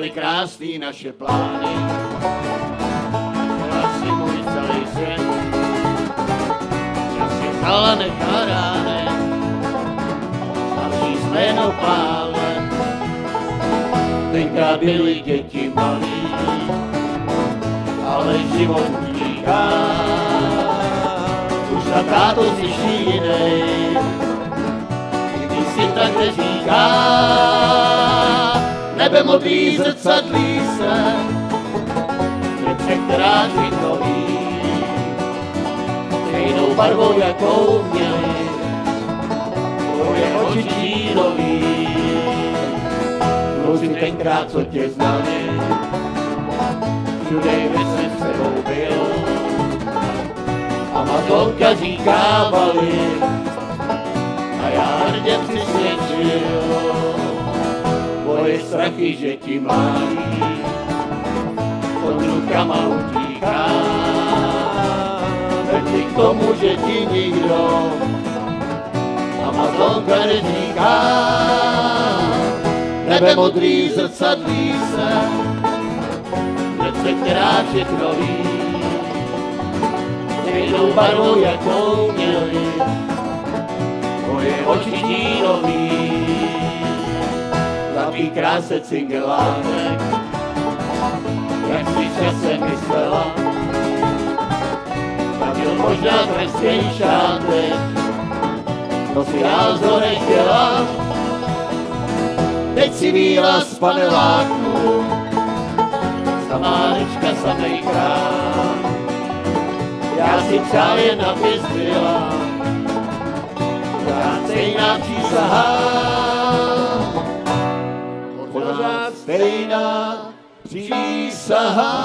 byly krásný naše plány. Byla si můj celý svět, čas je vzala nechá ránek, starší jméno Pále. Tenkrát byly děti malí, ale život utíká. Už na táto slyší jinej, když si tak neříká. Nebe modrý zrcadlí se, která žitnoví, stejnou barvou, jakou měli, tvoje oči čínový. Kluci tenkrát, co tě znali, všude kde jsi s sebou byl. Amazonka říká Bali, a já hrdě přisvědčil, tvoje strachy, že ti mládí, pod rukama utíká. Vedli k tomu, že ti nikdo Amazonka neříká. Nebe modrý zrcadlí se, nebe, která všechno ví, stejnou barvou, jakou měli, tvoje oči tínový. Zlatý kráse cingelánek, jak si časem myslela, tak byl možná trestný šátek, to si názor nechtěla. Teď si víla z paneláku, samánečka, samej král. Já si přál jen, abys byla, pořád stejná přísahá. Pořád stejná přísahá.